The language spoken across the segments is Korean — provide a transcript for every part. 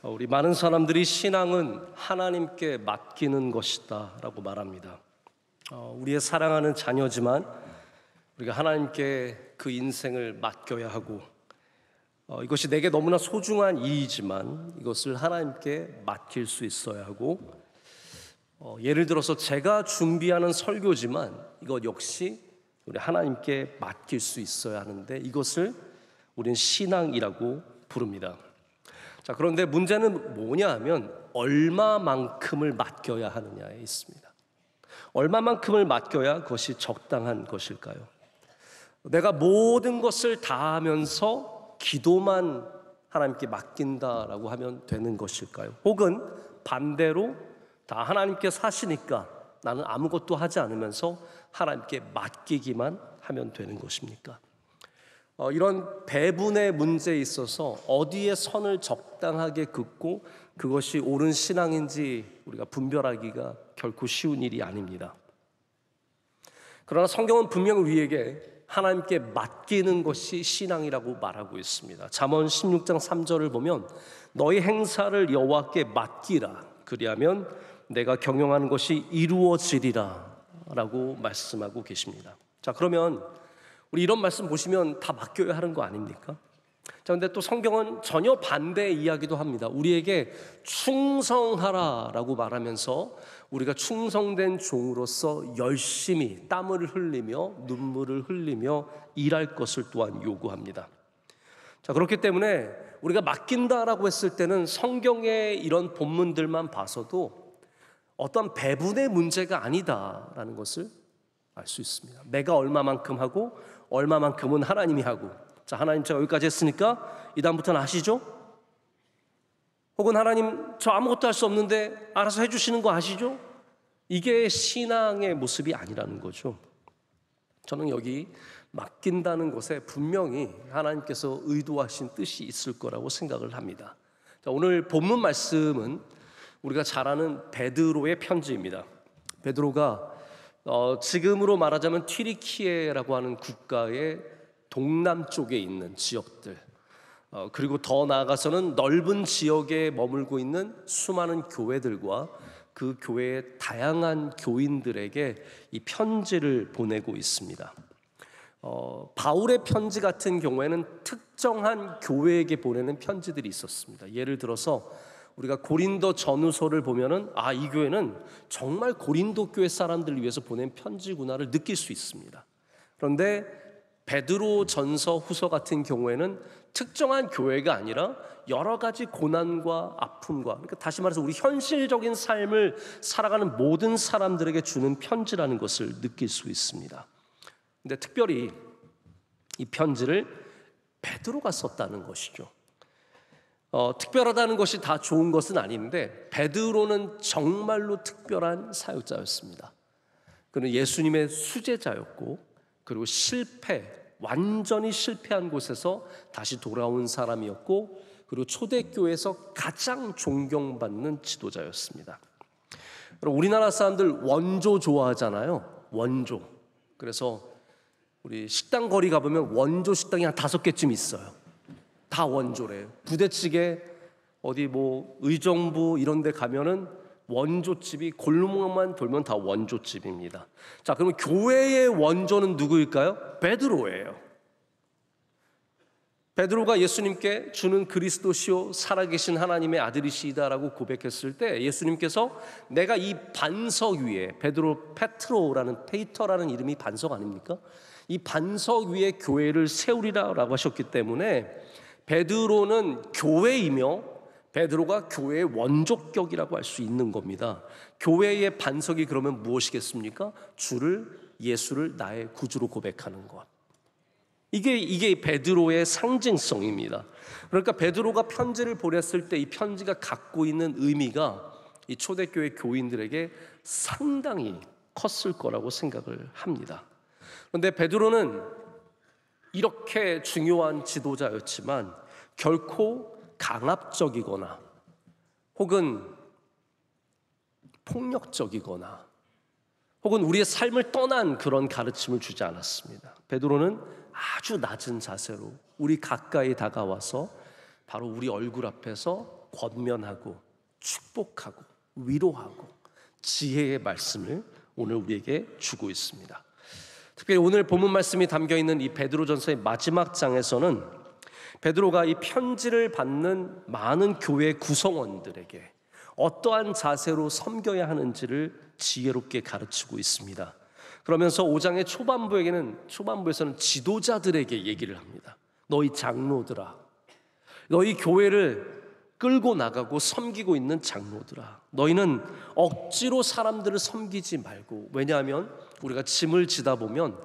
우리 많은 사람들이 신앙은 하나님께 맡기는 것이다 라고 말합니다. 우리의 사랑하는 자녀지만 우리가 하나님께 그 인생을 맡겨야 하고, 이것이 내게 너무나 소중한 일이지만 이것을 하나님께 맡길 수 있어야 하고, 예를 들어서 제가 준비하는 설교지만 이것 역시 우리 하나님께 맡길 수 있어야 하는데, 이것을 우리는 신앙이라고 부릅니다. 자, 그런데 문제는 뭐냐 하면 얼마만큼을 맡겨야 하느냐에 있습니다. 얼마만큼을 맡겨야 그것이 적당한 것일까요? 내가 모든 것을 다 하면서 기도만 하나님께 맡긴다라고 하면 되는 것일까요? 혹은 반대로 다 하나님께서 하시니까 나는 아무것도 하지 않으면서 하나님께 맡기기만 하면 되는 것입니까? 이런 배분의 문제에 있어서 어디에 선을 적당하게 긋고 그것이 옳은 신앙인지 우리가 분별하기가 결코 쉬운 일이 아닙니다. 그러나 성경은 분명 우리에게 하나님께 맡기는 것이 신앙이라고 말하고 있습니다. 잠언 16장 3절을 보면 너희 행사를 여호와께 맡기라, 그리하면 내가 경영하는 것이 이루어지리라 라고 말씀하고 계십니다. 자, 그러면 우리 이런 말씀 보시면 다 맡겨야 하는 거 아닙니까? 자, 근데 또 성경은 전혀 반대의 이야기도 합니다. 우리에게 충성하라라고 말하면서 우리가 충성된 종으로서 열심히 땀을 흘리며 눈물을 흘리며 일할 것을 또한 요구합니다. 자, 그렇기 때문에 우리가 맡긴다라고 했을 때는 성경의 이런 본문들만 봐서도 어떤 배분의 문제가 아니다라는 것을 알 수 있습니다. 내가 얼마만큼 하고 얼마만큼은 하나님이 하고, 자, 하나님 제가 여기까지 했으니까 이 다음부터는 아시죠? 혹은 하나님 저 아무것도 할 수 없는데 알아서 해주시는 거 아시죠? 이게 신앙의 모습이 아니라는 거죠. 저는 여기 맡긴다는 것에 분명히 하나님께서 의도하신 뜻이 있을 거라고 생각을 합니다. 자, 오늘 본문 말씀은 우리가 잘 아는 베드로의 편지입니다. 베드로가 지금으로 말하자면 튀르키예라고 하는 국가의 동남쪽에 있는 지역들, 그리고 더 나아가서는 넓은 지역에 머물고 있는 수많은 교회들과 그 교회의 다양한 교인들에게 이 편지를 보내고 있습니다. 바울의 편지 같은 경우에는 특정한 교회에게 보내는 편지들이 있었습니다. 예를 들어서 우리가 고린도 전후서를 보면은 이 교회는 정말 고린도 교회 사람들을 위해서 보낸 편지구나를 느낄 수 있습니다. 그런데 베드로 전서 후서 같은 경우에는 특정한 교회가 아니라 여러 가지 고난과 아픔과, 그러니까 다시 말해서 우리 현실적인 삶을 살아가는 모든 사람들에게 주는 편지라는 것을 느낄 수 있습니다. 근데 특별히 이 편지를 베드로가 썼다는 것이죠. 특별하다는 것이 다 좋은 것은 아닌데 베드로는 정말로 특별한 사역자였습니다. 그는 예수님의 수제자였고, 그리고 완전히 실패한 곳에서 다시 돌아온 사람이었고, 그리고 초대교회에서 가장 존경받는 지도자였습니다. 우리나라 사람들 원조 좋아하잖아요. 원조. 그래서 우리 식당 거리 가보면 원조 식당이 한 5개쯤 있어요. 다 원조래요. 부대찌개 어디 의정부 이런 데 가면은 원조집이 골목만 돌면 다 원조집입니다. 자, 그러면 교회의 원조는 누구일까요? 베드로예요. 베드로가 예수님께 주는 그리스도시요 살아계신 하나님의 아들이시다라고 고백했을 때 예수님께서 내가 이 반석 위에, 페트로라는 이름이 반석 아닙니까? 이 반석 위에 교회를 세우리라라고 하셨기 때문에 베드로는 교회이며 베드로가 교회의 원조격이라고 할 수 있는 겁니다. 교회의 반석이 그러면 무엇이겠습니까? 예수를 나의 구주로 고백하는 것. 이게 베드로의 상징성입니다. 그러니까 베드로가 편지를 보냈을 때 이 편지가 갖고 있는 의미가 이 초대교회 교인들에게 상당히 컸을 거라고 생각을 합니다. 그런데 베드로는 이렇게 중요한 지도자였지만 결코 강압적이거나 혹은 폭력적이거나 혹은 우리의 삶을 떠난 그런 가르침을 주지 않았습니다. 베드로는 아주 낮은 자세로 우리 가까이 다가와서 바로 우리 얼굴 앞에서 권면하고 축복하고 위로하고 지혜의 말씀을 오늘 우리에게 주고 있습니다. 특별히 오늘 본문 말씀이 담겨있는 이 베드로전서의 마지막 장에서는 베드로가 이 편지를 받는 많은 교회 구성원들에게 어떠한 자세로 섬겨야 하는지를 지혜롭게 가르치고 있습니다. 그러면서 5장의 초반부에서는 지도자들에게 얘기를 합니다. 너희 장로들아, 너희 교회를 끌고 나가고 섬기고 있는 장로들아, 너희는 억지로 사람들을 섬기지 말고, 왜냐하면 우리가 짐을 지다 보면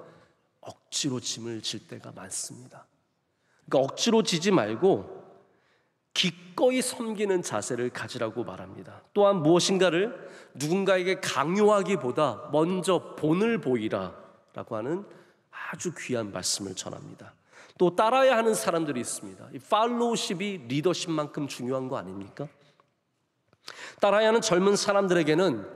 억지로 짐을 질 때가 많습니다. 그러니까 억지로 지지 말고 기꺼이 섬기는 자세를 가지라고 말합니다. 또한 무엇인가를 누군가에게 강요하기보다 먼저 본을 보이라 라고 하는 아주 귀한 말씀을 전합니다. 또 따라야 하는 사람들이 있습니다. 이 팔로우십이 리더십만큼 중요한 거 아닙니까? 따라야 하는 젊은 사람들에게는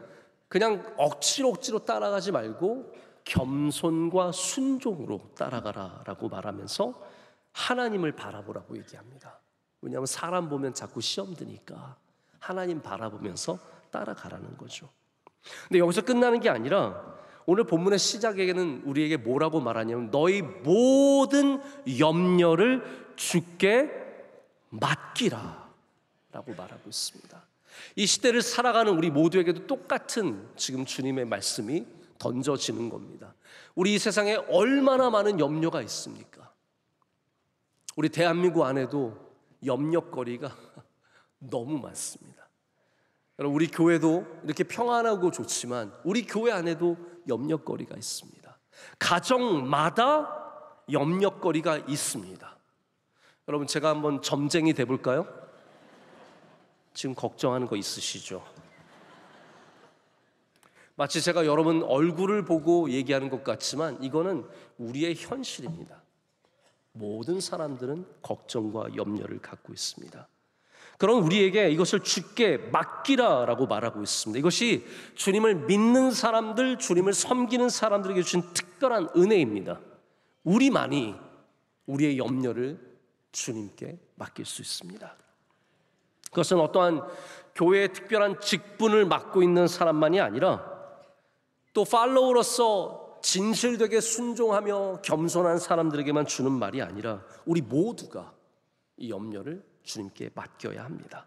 그냥 억지로 따라가지 말고 겸손과 순종으로 따라가라 라고 말하면서 하나님을 바라보라고 얘기합니다. 왜냐하면 사람 보면 자꾸 시험 드니까 하나님 바라보면서 따라가라는 거죠. 근데 여기서 끝나는 게 아니라 오늘 본문의 시작에는 우리에게 뭐라고 말하냐면 너희 모든 염려를 주께 맡기라 라고 말하고 있습니다. 이 시대를 살아가는 우리 모두에게도 똑같은 지금 주님의 말씀이 던져지는 겁니다. 우리 이 세상에 얼마나 많은 염려가 있습니까? 우리 대한민국 안에도 염려거리가 너무 많습니다. 여러분, 우리 교회도 이렇게 평안하고 좋지만 우리 교회 안에도 염려거리가 있습니다. 가정마다 염려거리가 있습니다. 여러분, 제가 한번 점쟁이 돼볼까요? 지금 걱정하는 거 있으시죠? 마치 제가 여러분 얼굴을 보고 얘기하는 것 같지만 이거는 우리의 현실입니다. 모든 사람들은 걱정과 염려를 갖고 있습니다. 그런 우리에게 이것을 주께 맡기라라고 말하고 있습니다. 이것이 주님을 믿는 사람들, 주님을 섬기는 사람들에게 주신 특별한 은혜입니다. 우리만이 우리의 염려를 주님께 맡길 수 있습니다. 그것은 어떠한 교회의 특별한 직분을 맡고 있는 사람만이 아니라 또 팔로우로서 진실되게 순종하며 겸손한 사람들에게만 주는 말이 아니라 우리 모두가 이 염려를 주님께 맡겨야 합니다.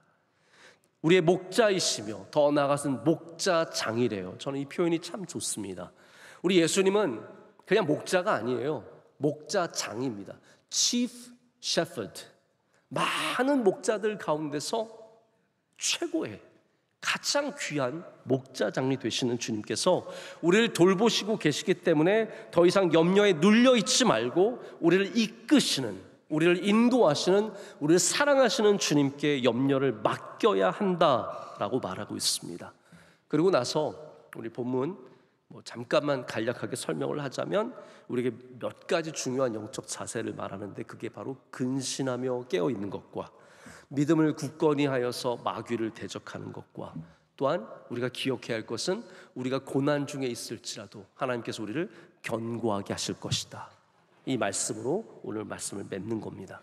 우리의 목자이시며 더 나아가서는 목자장이래요. 저는 이 표현이 참 좋습니다. 우리 예수님은 그냥 목자가 아니에요. 목자장입니다. Chief Shepherd. 많은 목자들 가운데서 최고의 가장 귀한 목자장이 되시는 주님께서 우리를 돌보시고 계시기 때문에 더 이상 염려에 눌려 있지 말고 우리를 이끄시는, 우리를 인도하시는, 우리를 사랑하시는 주님께 염려를 맡겨야 한다라고 말하고 있습니다. 그리고 나서 우리 본문 잠깐만 간략하게 설명을 하자면 우리에게 몇 가지 중요한 영적 자세를 말하는데 그게 바로 근신하며 깨어있는 것과 믿음을 굳건히 하여서 마귀를 대적하는 것과 또한 우리가 기억해야 할 것은 우리가 고난 중에 있을지라도 하나님께서 우리를 견고하게 하실 것이다. 이 말씀으로 오늘 말씀을 맺는 겁니다.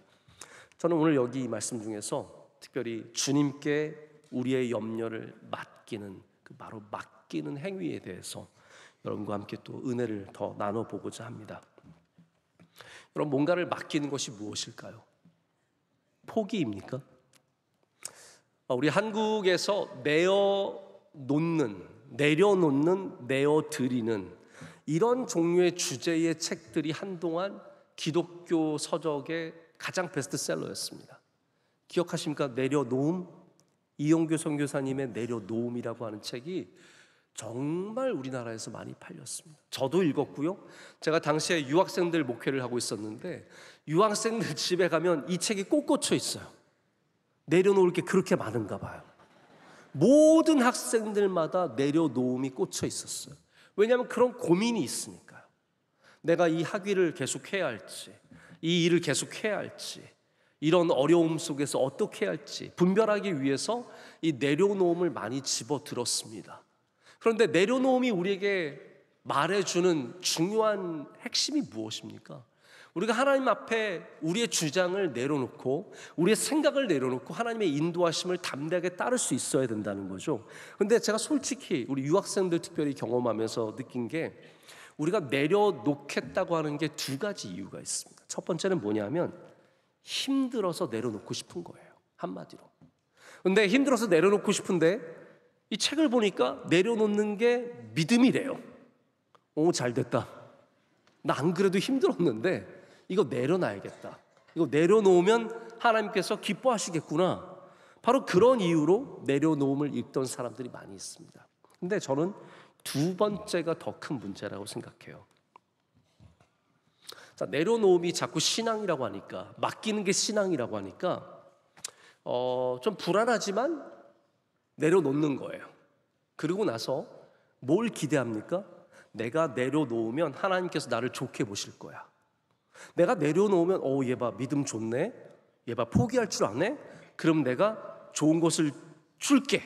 저는 오늘 여기 이 말씀 중에서 특별히 주님께 우리의 염려를 맡기는 바로 맡기는 행위에 대해서 여러분과 함께 또 은혜를 더 나눠보고자 합니다. 여러분, 뭔가를 맡기는 것이 무엇일까요? 포기입니까? 우리 한국에서 내려놓는, 내어드리는 이런 종류의 주제의 책들이 한동안 기독교 서적의 가장 베스트셀러였습니다. 기억하십니까? 내려놓음? 이용규 선교사님의 내려놓음이라고 하는 책이 정말 우리나라에서 많이 팔렸습니다. 저도 읽었고요. 제가 당시에 유학생들 목회를 하고 있었는데 유학생들 집에 가면 이 책이 꼭 꽂혀 있어요. 내려놓을 게 그렇게 많은가 봐요. 모든 학생들마다 내려놓음이 꽂혀 있었어요. 왜냐하면 그런 고민이 있으니까요. 내가 이 학위를 계속해야 할지, 이 일을 계속해야 할지, 이런 어려움 속에서 어떻게 해야 할지 분별하기 위해서 이 내려놓음을 많이 집어들었습니다. 그런데 내려놓음이 우리에게 말해주는 중요한 핵심이 무엇입니까? 우리가 하나님 앞에 우리의 주장을 내려놓고 우리의 생각을 내려놓고 하나님의 인도하심을 담대하게 따를 수 있어야 된다는 거죠. 근데 제가 솔직히 우리 유학생들 특별히 경험하면서 느낀 게, 우리가 내려놓겠다고 하는 게 두 가지 이유가 있습니다. 첫 번째는 뭐냐면 힘들어서 내려놓고 싶은 거예요, 한마디로. 근데 힘들어서 내려놓고 싶은데 이 책을 보니까 내려놓는 게 믿음이래요. 오, 잘 됐다. 나 안 그래도 힘들었는데 이거 내려놔야겠다. 이거 내려놓으면 하나님께서 기뻐하시겠구나. 바로 그런 이유로 내려놓음을 읽던 사람들이 많이 있습니다. 근데 저는 두 번째가 더 큰 문제라고 생각해요. 자, 내려놓음이 자꾸 신앙이라고 하니까, 맡기는 게 신앙이라고 하니까 좀 불안하지만 내려놓는 거예요. 그리고 나서 뭘 기대합니까? 내가 내려놓으면 하나님께서 나를 좋게 보실 거야. 내가 내려놓으면 얘 봐, 믿음 좋네. 얘 봐, 포기할 줄 아네. 그럼 내가 좋은 것을 줄게.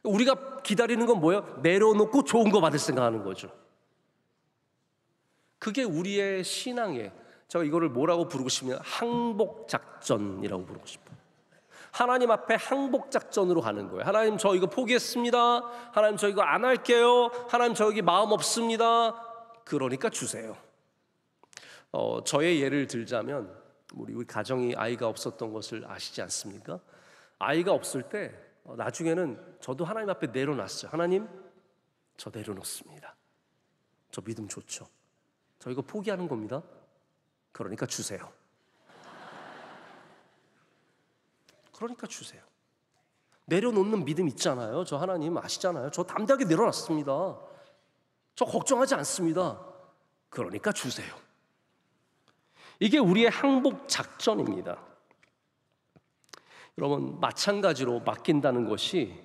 우리가 기다리는 건 뭐예요? 내려놓고 좋은 거 받을 생각하는 거죠. 그게 우리의 신앙에, 제가 이거를 뭐라고 부르고 싶냐면 항복작전이라고 부르고 싶어요. 하나님 앞에 항복작전으로 가는 거예요. 하나님, 저 이거 포기했습니다. 하나님, 저 이거 안 할게요. 하나님, 저 여기 마음 없습니다. 그러니까 주세요. 저의 예를 들자면, 우리 가정이 아이가 없었던 것을 아시지 않습니까? 아이가 없을 때 나중에는 저도 하나님 앞에 내려놨어요. 하나님, 저 내려놓습니다. 저 믿음 좋죠. 저 이거 포기하는 겁니다. 그러니까 주세요. 그러니까 주세요. 내려놓는 믿음 있잖아요. 저 하나님 아시잖아요. 저 담대하게 내려놨습니다. 저 걱정하지 않습니다. 그러니까 주세요. 이게 우리의 항복 작전입니다. 여러분, 마찬가지로 맡긴다는 것이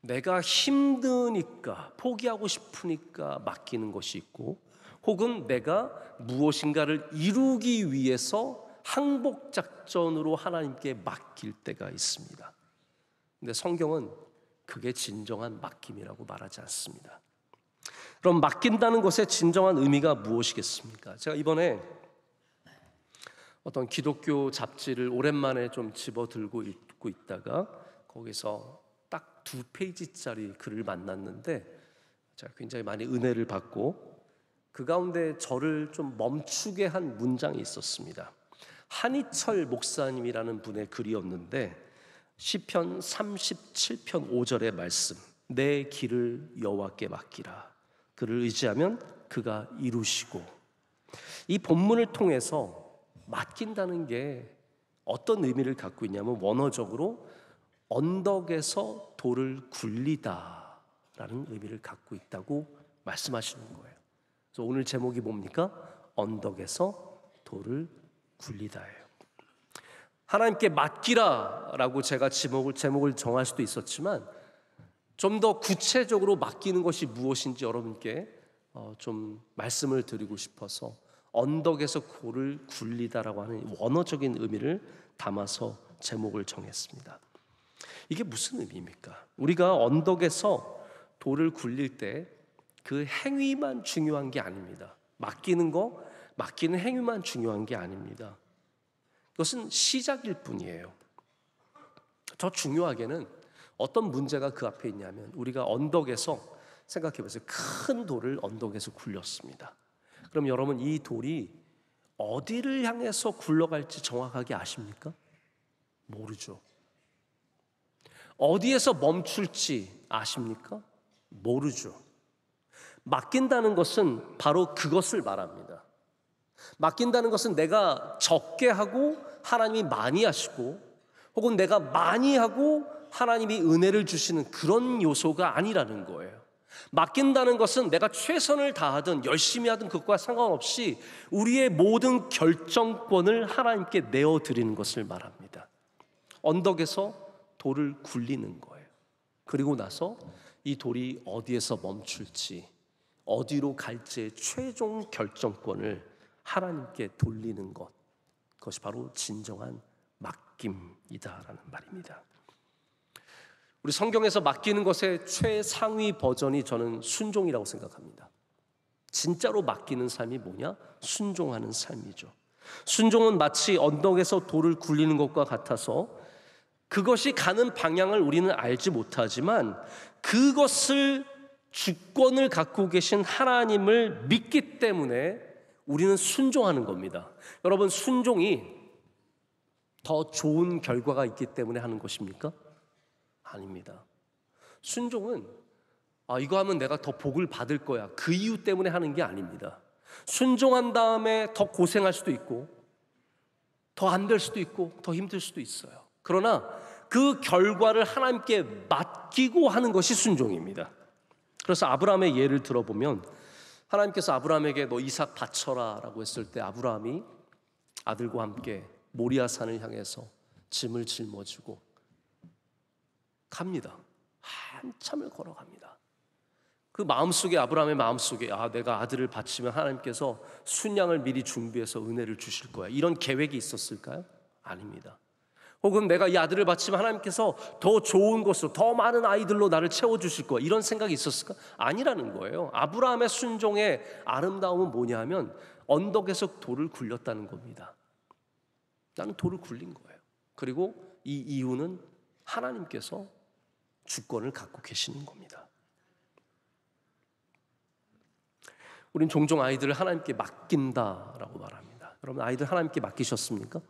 내가 힘드니까, 포기하고 싶으니까 맡기는 것이 있고, 혹은 내가 무엇인가를 이루기 위해서 항복작전으로 하나님께 맡길 때가 있습니다. 근데 성경은 그게 진정한 맡김이라고 말하지 않습니다. 그럼 맡긴다는 것의 진정한 의미가 무엇이겠습니까? 제가 이번에 어떤 기독교 잡지를 오랜만에 좀 집어들고 읽고 있다가 거기서 딱 2페이지짜리 글을 만났는데 제가 굉장히 많이 은혜를 받고, 그 가운데 저를 좀 멈추게 한 문장이 있었습니다. 한희철 목사님이라는 분의 글이었는데, 시편 37편 5절의 말씀, 내 길을 여호와께 맡기라. 그를 의지하면 그가 이루시고. 이 본문을 통해서 맡긴다는 게 어떤 의미를 갖고 있냐면, 원어적으로 언덕에서 돌을 굴리다라는 의미를 갖고 있다고 말씀하시는 거예요. 그래서 오늘 제목이 뭡니까? 언덕에서 돌을 굴리다예요. 하나님께 맡기라라고 제가 제목을 정할 수도 있었지만, 좀 더 구체적으로 맡기는 것이 무엇인지 여러분께 좀 말씀을 드리고 싶어서 언덕에서 돌을 굴리다라고 하는 원어적인 의미를 담아서 제목을 정했습니다. 이게 무슨 의미입니까? 우리가 언덕에서 돌을 굴릴 때 그 행위만 중요한 게 아닙니다. 맡기는 행위만 중요한 게 아닙니다. 그것은 시작일 뿐이에요. 더 중요하게는 어떤 문제가 그 앞에 있냐면, 우리가 언덕에서 생각해 보세요. 큰 돌을 언덕에서 굴렸습니다. 그럼 여러분, 이 돌이 어디를 향해서 굴러갈지 정확하게 아십니까? 모르죠. 어디에서 멈출지 아십니까? 모르죠. 맡긴다는 것은 바로 그것을 말합니다. 맡긴다는 것은 내가 적게 하고 하나님이 많이 하시고, 혹은 내가 많이 하고 하나님이 은혜를 주시는 그런 요소가 아니라는 거예요. 맡긴다는 것은 내가 최선을 다하든 열심히 하든 그것과 상관없이 우리의 모든 결정권을 하나님께 내어드리는 것을 말합니다. 언덕에서 돌을 굴리는 거예요. 그리고 나서 이 돌이 어디에서 멈출지, 어디로 갈지의 최종 결정권을 하나님께 돌리는 것, 그것이 바로 진정한 맡김이다라는 말입니다. 우리 성경에서 맡기는 것의 최상위 버전이 저는 순종이라고 생각합니다. 진짜로 맡기는 삶이 뭐냐? 순종하는 삶이죠. 순종은 마치 언덕에서 돌을 굴리는 것과 같아서 그것이 가는 방향을 우리는 알지 못하지만 그것을 주권을 갖고 계신 하나님을 믿기 때문에 우리는 순종하는 겁니다. 여러분, 순종이 더 좋은 결과가 있기 때문에 하는 것입니까? 아닙니다. 순종은 이거 하면 내가 더 복을 받을 거야, 그 이유 때문에 하는 게 아닙니다. 순종한 다음에 더 고생할 수도 있고 더 안 될 수도 있고 더 힘들 수도 있어요. 그러나 그 결과를 하나님께 맡기고 하는 것이 순종입니다. 그래서 아브라함의 예를 들어보면 하나님께서 아브라함에게 너 이삭 바쳐라 라고 했을 때 아브라함이 아들과 함께 모리아 산을 향해서 짐을 짊어지고 갑니다. 한참을 걸어갑니다. 그 마음속에, 아브라함의 마음속에 내가 아들을 바치면 하나님께서 순양을 미리 준비해서 은혜를 주실 거야, 이런 계획이 있었을까요? 아닙니다. 혹은 내가 이 아들을 바치면 하나님께서 더 좋은 것으로, 더 많은 아이들로 나를 채워주실 거야, 이런 생각이 있었을까? 아니라는 거예요. 아브라함의 순종의 아름다움은 뭐냐 하면 언덕에서 돌을 굴렸다는 겁니다. 나는 돌을 굴린 거예요. 그리고 이 이유는 하나님께서 주권을 갖고 계시는 겁니다. 우린 종종 아이들을 하나님께 맡긴다라고 말합니다. 여러분, 아이들 하나님께 맡기셨습니까?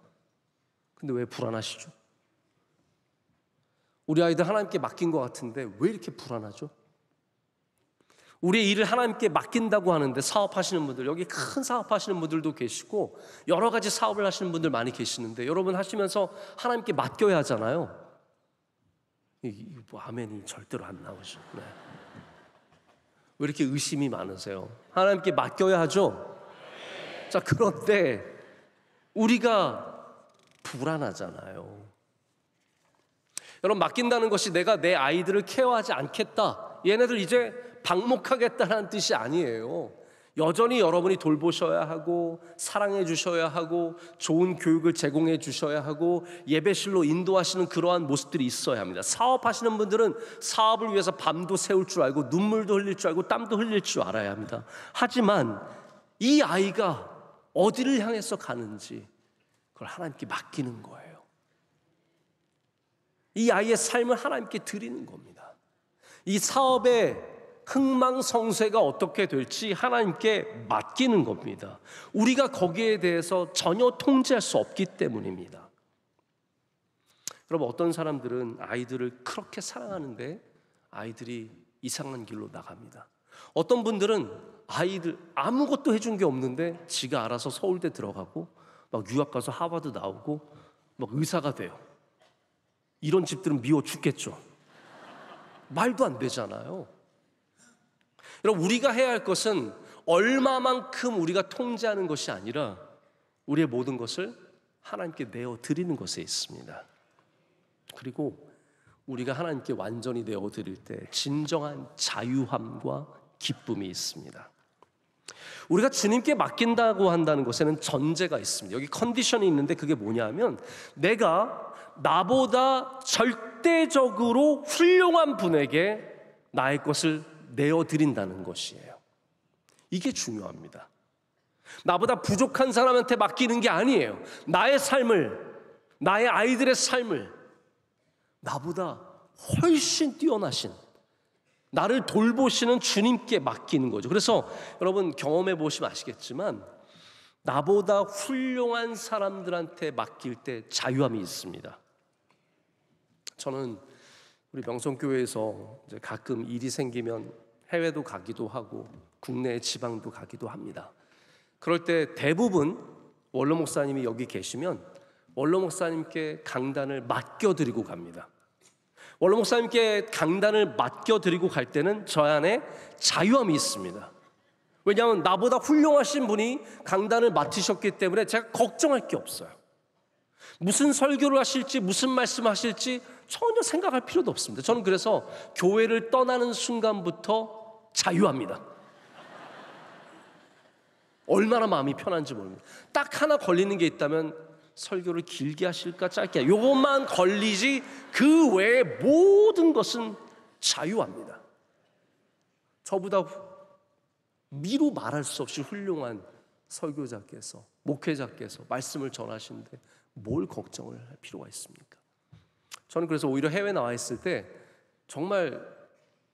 근데 왜 불안하시죠? 우리 아이들 하나님께 맡긴 것 같은데 왜 이렇게 불안하죠? 우리의 일을 하나님께 맡긴다고 하는데, 사업하시는 분들, 여기 큰 사업하시는 분들도 계시고 여러 가지 사업을 하시는 분들 많이 계시는데, 여러분 하시면서 하나님께 맡겨야 하잖아요. 아멘이 절대로 안 나오죠. 네. 왜 이렇게 의심이 많으세요? 하나님께 맡겨야 하죠? 자, 그런데 우리가 불안하잖아요. 여러분, 맡긴다는 것이 내가 내 아이들을 케어하지 않겠다, 얘네들 이제 방목하겠다는 뜻이 아니에요. 여전히 여러분이 돌보셔야 하고 사랑해 주셔야 하고 좋은 교육을 제공해 주셔야 하고 예배실로 인도하시는 그러한 모습들이 있어야 합니다. 사업하시는 분들은 사업을 위해서 밤도 새울 줄 알고 눈물도 흘릴 줄 알고 땀도 흘릴 줄 알아야 합니다. 하지만 이 아이가 어디를 향해서 가는지 그걸 하나님께 맡기는 거예요. 이 아이의 삶을 하나님께 드리는 겁니다. 이 사업의 흥망성쇠가 어떻게 될지 하나님께 맡기는 겁니다. 우리가 거기에 대해서 전혀 통제할 수 없기 때문입니다. 여러분, 어떤 사람들은 아이들을 그렇게 사랑하는데 아이들이 이상한 길로 나갑니다. 어떤 분들은 아이들 아무것도 해준 게 없는데 지가 알아서 서울대 들어가고 막 유학 가서 하버드 나오고 막 의사가 돼요. 이런 집들은 미워 죽겠죠. 말도 안 되잖아요. 여러분, 우리가 해야 할 것은 얼마만큼 우리가 통제하는 것이 아니라 우리의 모든 것을 하나님께 내어드리는 것에 있습니다. 그리고 우리가 하나님께 완전히 내어드릴 때 진정한 자유함과 기쁨이 있습니다. 우리가 주님께 맡긴다고 한다는 것에는 전제가 있습니다. 여기 컨디션이 있는데 그게 뭐냐면 내가 나보다 절대적으로 훌륭한 분에게 나의 것을 내어드린다는 것이에요. 이게 중요합니다. 나보다 부족한 사람한테 맡기는 게 아니에요. 나의 삶을, 나의 아이들의 삶을 나보다 훨씬 뛰어나신, 나를 돌보시는 주님께 맡기는 거죠. 그래서 여러분 경험해 보시면 아시겠지만 나보다 훌륭한 사람들한테 맡길 때 자유함이 있습니다. 저는 우리 명성교회에서 이제 가끔 일이 생기면 해외도 가기도 하고 국내 지방도 가기도 합니다. 그럴 때 대부분 원로 목사님이 여기 계시면 원로 목사님께 강단을 맡겨드리고 갑니다. 원로 목사님께 강단을 맡겨드리고 갈 때는 저 안에 자유함이 있습니다. 왜냐하면 나보다 훌륭하신 분이 강단을 맡으셨기 때문에 제가 걱정할 게 없어요. 무슨 설교를 하실지 무슨 말씀을 하실지 전혀 생각할 필요도 없습니다. 저는 그래서 교회를 떠나는 순간부터 자유합니다. 얼마나 마음이 편한지 모릅니다. 딱 하나 걸리는 게 있다면 설교를 길게 하실까 짧게, 요것만 걸리지 그 외의 모든 것은 자유합니다. 저보다 미루 말할 수 없이 훌륭한 설교자께서, 목회자께서 말씀을 전하시는데 뭘 걱정을 할 필요가 있습니까? 저는 그래서 오히려 해외 나와 있을 때 정말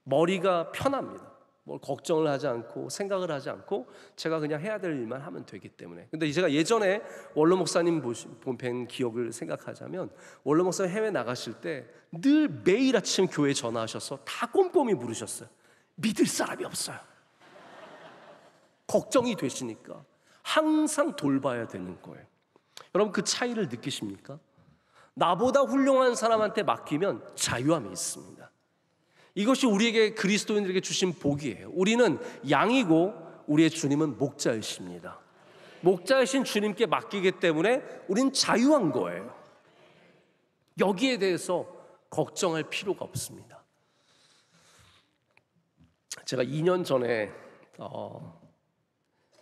머리가 편합니다. 뭘 걱정을 하지 않고 생각을 하지 않고 제가 그냥 해야 될 일만 하면 되기 때문에. 근데 제가 예전에 원로 목사님 뵌 기억을 생각하자면, 원로 목사님 해외 나가실 때 늘 매일 아침 교회 전화하셔서 다 꼼꼼히 물으셨어요. 믿을 사람이 없어요. 걱정이 되시니까 항상 돌봐야 되는 거예요. 여러분, 그 차이를 느끼십니까? 나보다 훌륭한 사람한테 맡기면 자유함이 있습니다. 이것이 우리에게, 그리스도인들에게 주신 복이에요. 우리는 양이고 우리의 주님은 목자이십니다. 목자이신 주님께 맡기기 때문에 우리는 자유한 거예요. 여기에 대해서 걱정할 필요가 없습니다. 제가 2년 전에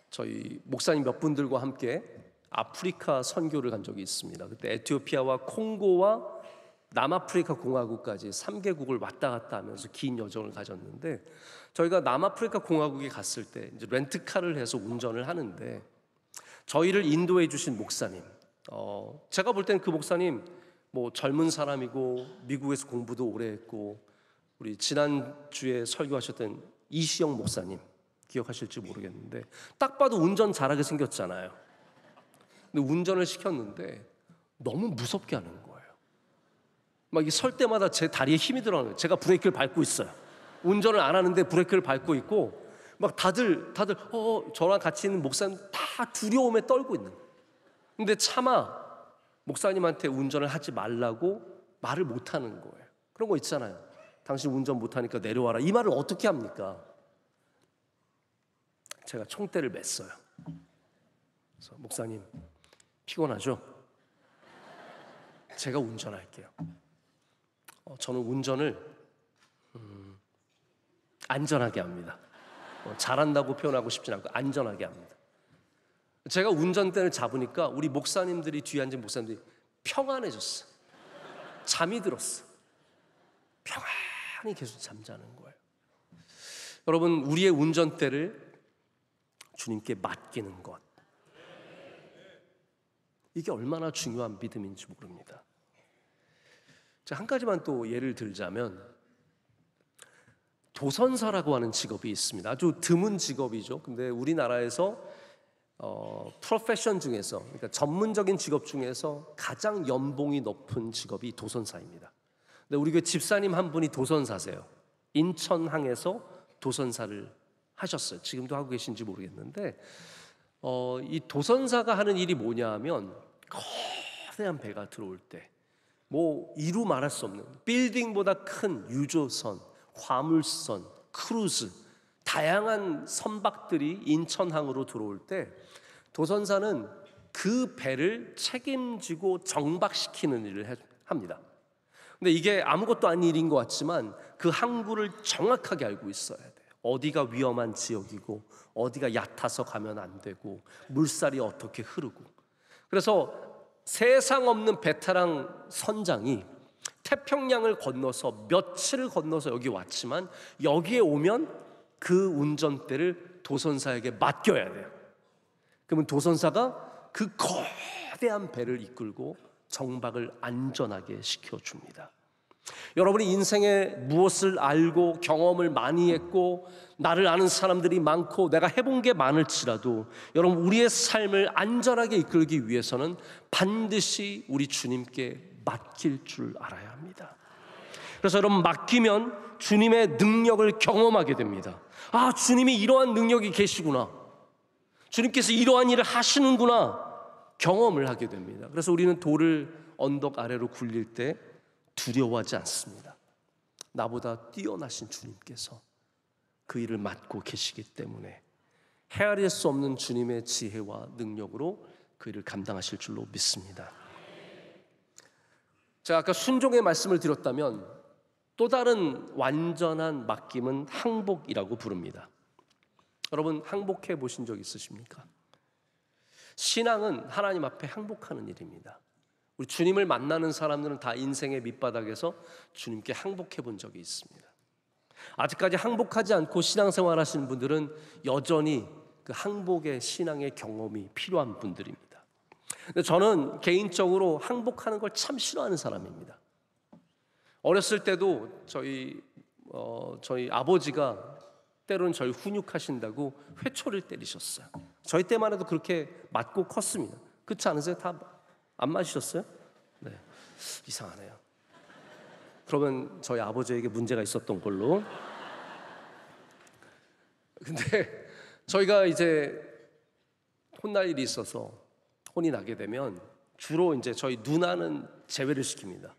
저희 목사님 몇 분들과 함께 아프리카 선교를 간 적이 있습니다. 그때 에티오피아와 콩고와 남아프리카 공화국까지 3개국을 왔다 갔다 하면서 긴 여정을 가졌는데, 저희가 남아프리카 공화국에 갔을 때 이제 렌트카를 해서 운전을 하는데, 저희를 인도해 주신 목사님, 제가 볼 때는 그 목사님 뭐 젊은 사람이고 미국에서 공부도 오래 했고, 우리 지난주에 설교하셨던 이시영 목사님 기억하실지 모르겠는데, 딱 봐도 운전 잘하게 생겼잖아요. 근데 운전을 시켰는데 너무 무섭게 하는 거예요. 막 설 때마다 제 다리에 힘이 들어가는 거예요. 제가 브레이크를 밟고 있어요. 운전을 안 하는데 브레이크를 밟고 있고, 막 다들 저랑 같이 있는 목사님 다 두려움에 떨고 있는 거예요. 근데 차마 목사님한테 운전을 하지 말라고 말을 못 하는 거예요. 그런 거 있잖아요. 당신 운전 못 하니까 내려와라. 이 말을 어떻게 합니까? 제가 총대를 맸어요. 그래서 목사님, 피곤하죠? 제가 운전할게요. 저는 운전을 안전하게 합니다. 잘한다고 표현하고 싶진 않고 안전하게 합니다. 제가 운전대를 잡으니까 우리 목사님들이, 뒤에 앉은 목사님들이 평안해졌어. 잠이 들었어. 평안히 계속 잠자는 거예요. 여러분, 우리의 운전대를 주님께 맡기는 것, 이게 얼마나 중요한 믿음인지 모릅니다. 제가 한 가지만 또 예를 들자면, 도선사라고 하는 직업이 있습니다. 아주 드문 직업이죠. 근데 우리나라에서 프로페션 중에서, 그러니까 전문적인 직업 중에서 가장 연봉이 높은 직업이 도선사입니다. 근데 우리 교회 집사님 한 분이 도선사세요. 인천항에서 도선사를 하셨어요. 지금도 하고 계신지 모르겠는데, 이 도선사가 하는 일이 뭐냐 하면, 거대한 배가 들어올 때 뭐 이루 말할 수 없는 빌딩보다 큰 유조선, 화물선, 크루즈, 다양한 선박들이 인천항으로 들어올 때 도선사는 그 배를 책임지고 정박시키는 일을 합니다. 근데 이게 아무것도 아닌 일인 것 같지만 그 항구를 정확하게 알고 있어야 돼요. 어디가 위험한 지역이고 어디가 얕아서 가면 안 되고 물살이 어떻게 흐르고. 그래서 세상 없는 베테랑 선장이 태평양을 건너서 며칠을 건너서 여기 왔지만, 여기에 오면 그 운전대를 도선사에게 맡겨야 돼요. 그러면 도선사가 그 거대한 배를 이끌고 정박을 안전하게 시켜줍니다. 여러분이 인생에 무엇을 알고 경험을 많이 했고 나를 아는 사람들이 많고 내가 해본 게 많을지라도, 여러분, 우리의 삶을 안전하게 이끌기 위해서는 반드시 우리 주님께 맡길 줄 알아야 합니다. 그래서 여러분, 맡기면 주님의 능력을 경험하게 됩니다. 아, 주님이 이러한 능력이 계시구나, 주님께서 이러한 일을 하시는구나, 경험을 하게 됩니다. 그래서 우리는 돌을 언덕 아래로 굴릴 때 두려워하지 않습니다. 나보다 뛰어나신 주님께서 그 일을 맡고 계시기 때문에 헤아릴 수 없는 주님의 지혜와 능력으로 그 일을 감당하실 줄로 믿습니다. 제가 아까 순종의 말씀을 드렸다면, 또 다른 완전한 맡김은 항복이라고 부릅니다. 여러분, 항복해 보신 적 있으십니까? 신앙은 하나님 앞에 항복하는 일입니다. 우리 주님을 만나는 사람들은 다 인생의 밑바닥에서 주님께 항복해 본 적이 있습니다. 아직까지 항복하지 않고 신앙생활 하시는 분들은 여전히 그 항복의 신앙의 경험이 필요한 분들입니다. 근데 저는 개인적으로 항복하는 걸 참 싫어하는 사람입니다. 어렸을 때도 저희 아버지가 때로는 저희 훈육하신다고 회초리를 때리셨어요. 저희 때만 해도 그렇게 맞고 컸습니다. 그렇지 않으세요? 다 안 맞으셨어요? 네, 이상하네요. 그러면 저희 아버지에게 문제가 있었던 걸로. 근데 저희가 이제 혼날 일이 있어서 혼이 나게 되면 주로 이제 저희 누나는 제외를 시킵니다.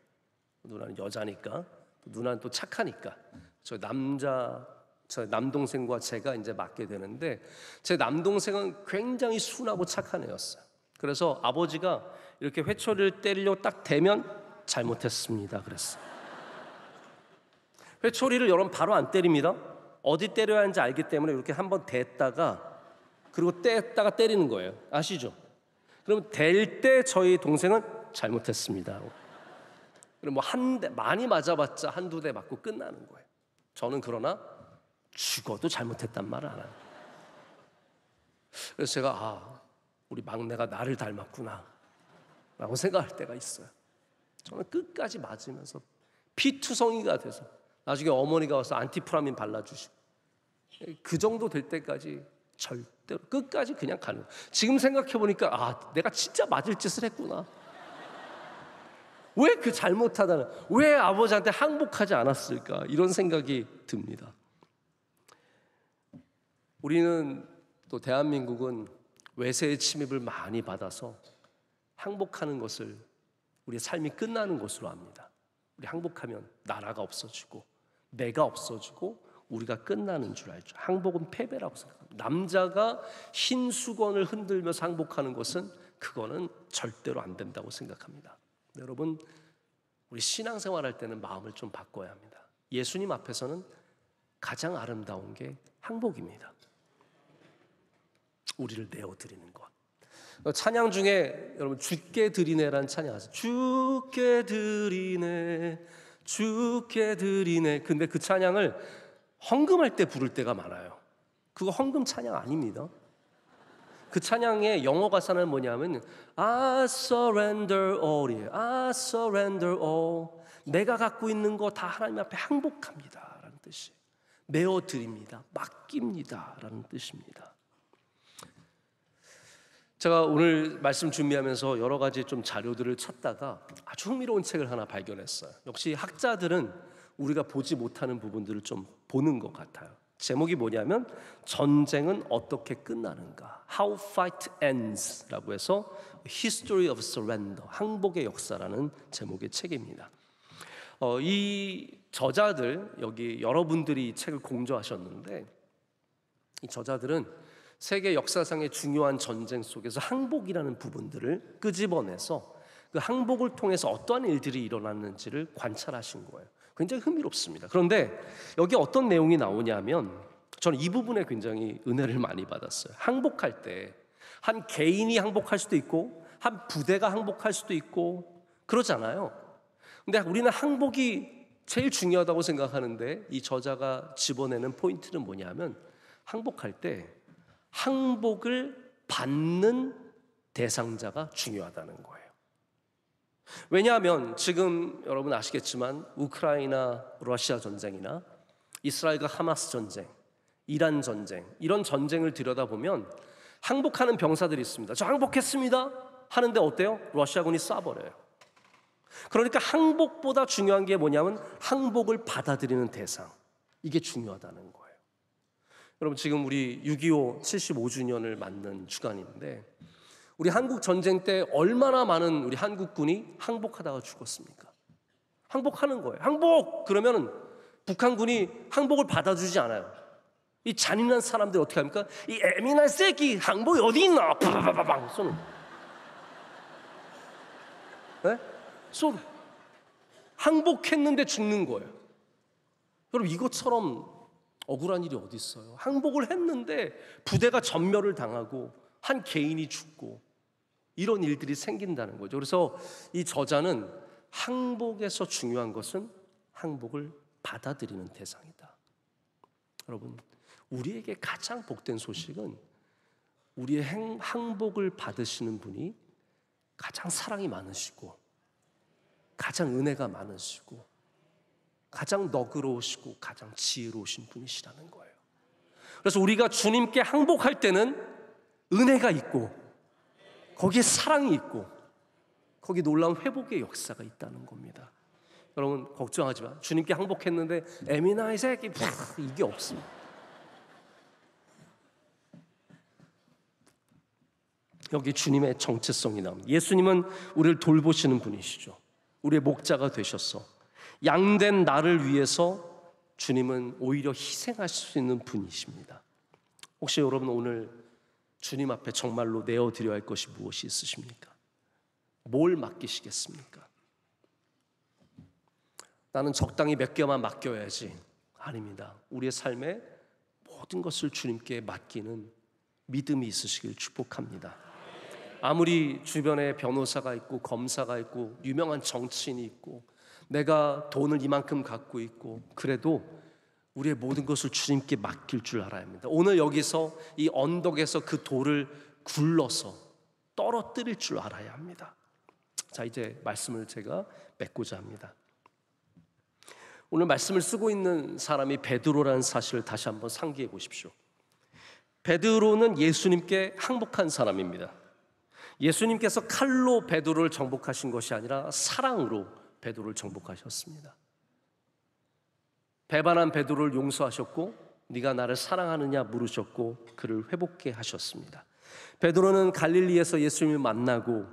누나는 여자니까, 누나는 또 착하니까 저 남동생과 제가 이제 맡게 되는데, 제 남동생은 굉장히 순하고 착한 애였어요. 그래서 아버지가 이렇게 회초리를 때리려 딱 대면 잘못했습니다 그랬어요. 회초리를 여러분 바로 안 때립니다. 어디 때려야 하는지 알기 때문에 이렇게 한번 댔다가 그리고 뗐다가 때리는 거예요. 아시죠? 그럼 댈 때 저희 동생은 잘못했습니다. 그럼 뭐 한 대 많이 맞아봤자 한두 대 맞고 끝나는 거예요. 저는 그러나 죽어도 잘못했단 말을 안 합니다. 그래서 제가 우리 막내가 나를 닮았구나 라고 생각할 때가 있어요. 저는 끝까지 맞으면서 피투성이가 돼서 나중에 어머니가 와서 안티프라민 발라주시고 그 정도 될 때까지 절대로 끝까지 그냥 가는 거예요. 지금 생각해보니까 내가 진짜 맞을 짓을 했구나. 왜 그 잘못하다는, 왜 아버지한테 항복하지 않았을까, 이런 생각이 듭니다. 우리는 또 대한민국은 외세의 침입을 많이 받아서 항복하는 것을 우리의 삶이 끝나는 것으로 압니다. 우리 항복하면 나라가 없어지고 내가 없어지고 우리가 끝나는 줄 알죠. 항복은 패배라고 생각합니다. 남자가 흰 수건을 흔들면서 항복하는 것은 그거는 절대로 안 된다고 생각합니다. 여러분, 우리 신앙생활 할 때는 마음을 좀 바꿔야 합니다. 예수님 앞에서는 가장 아름다운 게 항복입니다. 우리를 내어드리는 것. 찬양 중에 여러분 주께 드리네라는 찬양 아세요? 주께 드리네, 주께 드리네. 근데 그 찬양을 헌금할 때 부를 때가 많아요. 그거 헌금 찬양 아닙니다. 그 찬양의 영어 가사는 뭐냐면 I surrender all이에요. I surrender all. 내가 갖고 있는 거 다 하나님 앞에 항복합니다 라는 뜻이에요. 내어드립니다, 맡깁니다 라는 뜻입니다. 제가 오늘 말씀 준비하면서 여러 가지 좀 자료들을 찾다가 아주 흥미로운 책을 하나 발견했어요. 역시 학자들은 우리가 보지 못하는 부분들을 좀 보는 것 같아요. 제목이 뭐냐면 전쟁은 어떻게 끝나는가, How Fight Ends 라고 해서 History of Surrender, 항복의 역사라는 제목의 책입니다. 이 저자들, 여기 여러분들이 이 책을 공저하셨는데, 이 저자들은 세계 역사상의 중요한 전쟁 속에서 항복이라는 부분들을 끄집어내서 그 항복을 통해서 어떠한 일들이 일어났는지를 관찰하신 거예요. 굉장히 흥미롭습니다. 그런데 여기 어떤 내용이 나오냐면 저는 이 부분에 굉장히 은혜를 많이 받았어요. 항복할 때 한 개인이 항복할 수도 있고 한 부대가 항복할 수도 있고 그러잖아요. 근데 우리는 항복이 제일 중요하다고 생각하는데 이 저자가 집어내는 포인트는 뭐냐면 항복할 때 항복을 받는 대상자가 중요하다는 거예요. 왜냐하면 지금 여러분 아시겠지만 우크라이나 러시아 전쟁이나 이스라엘과 하마스 전쟁, 이란 전쟁, 이런 전쟁을 들여다보면 항복하는 병사들이 있습니다. 저 항복했습니다 하는데 어때요? 러시아군이 쏴버려요. 그러니까 항복보다 중요한 게 뭐냐면 항복을 받아들이는 대상, 이게 중요하다는 거예요. 여러분, 지금 우리 6.25 75주년을 맞는 주간인데 우리 한국 전쟁 때 얼마나 많은 우리 한국군이 항복하다가 죽었습니까? 항복하는 거예요. 항복! 그러면 북한군이 항복을 받아주지 않아요. 이 잔인한 사람들 어떻게 합니까? 이 애미날 새끼 항복이 어디 있나? 바바바방 쏘는. 네? 쏘는. 항복했는데 죽는 거예요. 여러분, 이것처럼 억울한 일이 어디 있어요? 항복을 했는데 부대가 전멸을 당하고 한 개인이 죽고 이런 일들이 생긴다는 거죠. 그래서 이 저자는 항복에서 중요한 것은 항복을 받아들이는 대상이다. 여러분, 우리에게 가장 복된 소식은 우리의 항복을 받으시는 분이 가장 사랑이 많으시고 가장 은혜가 많으시고 가장 너그러우시고 가장 지혜로우신 분이시라는 거예요. 그래서 우리가 주님께 항복할 때는 은혜가 있고 거기에 사랑이 있고 거기 놀라운 회복의 역사가 있다는 겁니다. 여러분 걱정하지 마. 주님께 항복했는데 에미나 이 새끼 이게 없습니다. 여기 주님의 정체성이 나옵니다. 예수님은 우리를 돌보시는 분이시죠. 우리의 목자가 되셔서 양된 나를 위해서 주님은 오히려 희생하실 수 있는 분이십니다. 혹시 여러분 오늘 주님 앞에 정말로 내어드려야 할 것이 무엇이 있으십니까? 뭘 맡기시겠습니까? 나는 적당히 몇 개만 맡겨야지. 아닙니다. 우리의 삶에 모든 것을 주님께 맡기는 믿음이 있으시길 축복합니다. 아무리 주변에 변호사가 있고 검사가 있고 유명한 정치인이 있고 내가 돈을 이만큼 갖고 있고 그래도 우리의 모든 것을 주님께 맡길 줄 알아야 합니다. 오늘 여기서 이 언덕에서 그 돌을 굴러서 떨어뜨릴 줄 알아야 합니다. 자, 이제 말씀을 제가 맺고자 합니다. 오늘 말씀을 쓰고 있는 사람이 베드로라는 사실을 다시 한번 상기해 보십시오. 베드로는 예수님께 항복한 사람입니다. 예수님께서 칼로 베드로를 정복하신 것이 아니라 사랑으로 베드로를 정복하셨습니다. 배반한 베드로를 용서하셨고 네가 나를 사랑하느냐 물으셨고 그를 회복케 하셨습니다. 베드로는 갈릴리에서 예수님을 만나고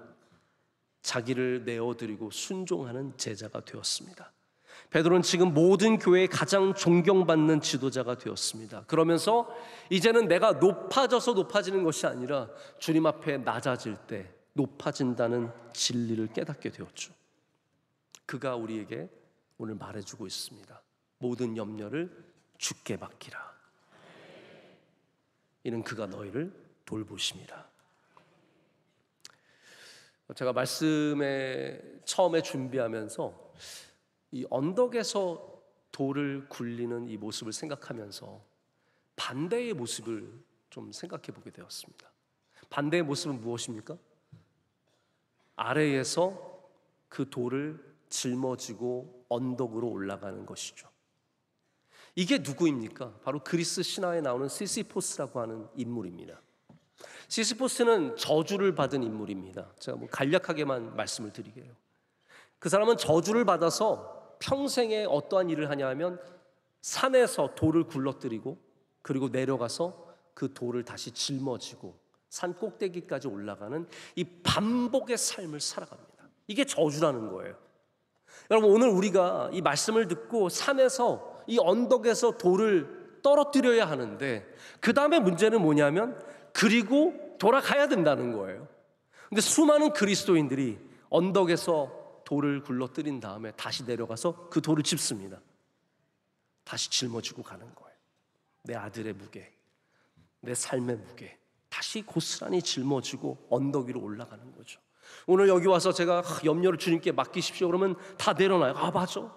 자기를 내어드리고 순종하는 제자가 되었습니다. 베드로는 지금 모든 교회의 가장 존경받는 지도자가 되었습니다. 그러면서 이제는 내가 높아지는 것이 아니라 주님 앞에 낮아질 때 높아진다는 진리를 깨닫게 되었죠. 그가 우리에게 오늘 말해주고 있습니다. 모든 염려를 주께 맡기라. 이는 그가 너희를 돌보심이라. 제가 말씀에 처음에 준비하면서 이 언덕에서 돌을 굴리는 이 모습을 생각하면서 반대의 모습을 좀 생각해 보게 되었습니다. 반대의 모습은 무엇입니까? 아래에서 그 돌을 짊어지고 언덕으로 올라가는 것이죠. 이게 누구입니까? 바로 그리스 신화에 나오는 시시포스라고 하는 인물입니다. 시시포스는 저주를 받은 인물입니다. 제가 간략하게만 말씀을 드리게요. 그 사람은 저주를 받아서 평생에 어떠한 일을 하냐 하면 산에서 돌을 굴러뜨리고 그리고 내려가서 그 돌을 다시 짊어지고 산 꼭대기까지 올라가는 이 반복의 삶을 살아갑니다. 이게 저주라는 거예요. 여러분 오늘 우리가 이 말씀을 듣고 산에서 이 언덕에서 돌을 떨어뜨려야 하는데 그 다음에 문제는 뭐냐면 그리고 돌아가야 된다는 거예요. 근데 수많은 그리스도인들이 언덕에서 돌을 굴러뜨린 다음에 다시 내려가서 그 돌을 짚습니다. 다시 짊어지고 가는 거예요. 내 아들의 무게, 내 삶의 무게 다시 고스란히 짊어지고 언덕 위로 올라가는 거죠. 오늘 여기 와서 제가 염려를 주님께 맡기십시오 그러면 다 내려놔요. 아 맞아,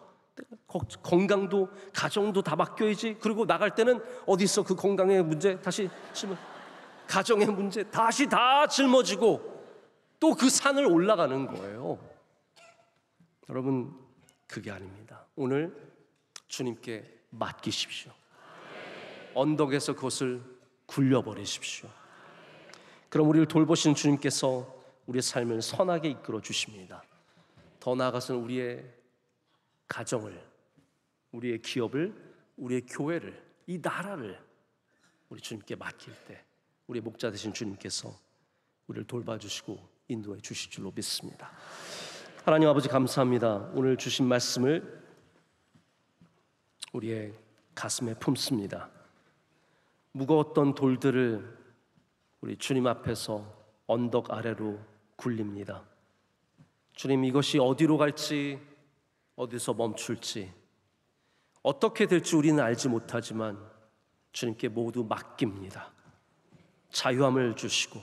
건강도 가정도 다 맡겨야지. 그리고 나갈 때는 어디 있어 그 건강의 문제 다시 가정의 문제 다시 다 짊어지고 또 그 산을 올라가는 거예요. 여러분 그게 아닙니다. 오늘 주님께 맡기십시오. 언덕에서 그것을 굴려버리십시오. 그럼 우리를 돌보시는 주님께서 우리의 삶을 선하게 이끌어 주십니다. 더 나아가서는 우리의 가정을, 우리의 기업을, 우리의 교회를, 이 나라를 우리 주님께 맡길 때 우리의 목자 되신 주님께서 우리를 돌봐주시고 인도해 주실 줄로 믿습니다. 하나님 아버지 감사합니다. 오늘 주신 말씀을 우리의 가슴에 품습니다. 무거웠던 돌들을 우리 주님 앞에서 언덕 아래로 굴립니다. 주님 이것이 어디로 갈지 어디서 멈출지 어떻게 될지 우리는 알지 못하지만 주님께 모두 맡깁니다. 자유함을 주시고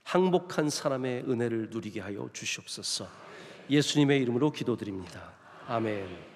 항복한 사람의 은혜를 누리게 하여 주시옵소서. 예수님의 이름으로 기도드립니다. 아멘.